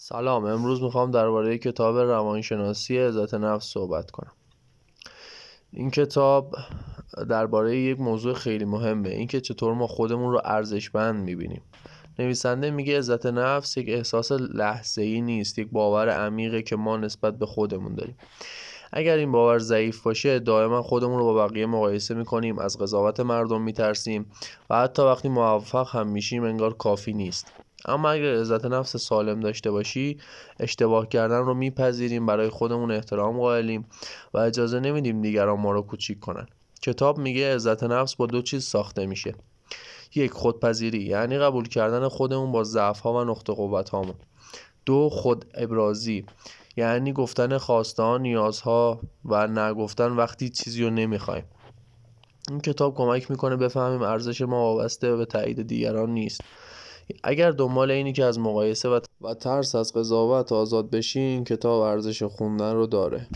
سلام، امروز میخوام درباره کتاب روانشناسی عزت نفس صحبت کنم. این کتاب درباره یک موضوع خیلی مهمه، اینکه چطور ما خودمون رو ارزشمند میبینیم. نویسنده میگه عزت نفس یک احساس لحظه‌ای نیست، یک باور عمیقه که ما نسبت به خودمون داریم. اگر این باور ضعیف باشه، دائما خودمون رو با بقیه مقایسه میکنیم، از قضاوت مردم میترسیم و حتی وقتی موفق هم میشیم انگار کافی نیست. اما اگر عزت نفس سالم داشته باشی، اشتباه کردن رو میپذیریم، برای خودمون احترام قائلیم و اجازه نمیدیم دیگران ما رو کوچیک کنن. کتاب میگه عزت نفس با دو چیز ساخته میشه. یک، خودپذیری، یعنی قبول کردن خودمون با ضعف‌ها و نقطه قوت‌هامون. دو، خود ابرازی، یعنی گفتن خواسته، نیازها و نگفتن وقتی چیزی رو نمیخوایم. این کتاب کمک میکنه بفهمیم ارزش ما وابسته به تایید دیگران نیست. اگر دنبال اینی که از مقایسه و ترس از قضاوت آزاد بشی، این کتاب ارزش خوندن رو داره.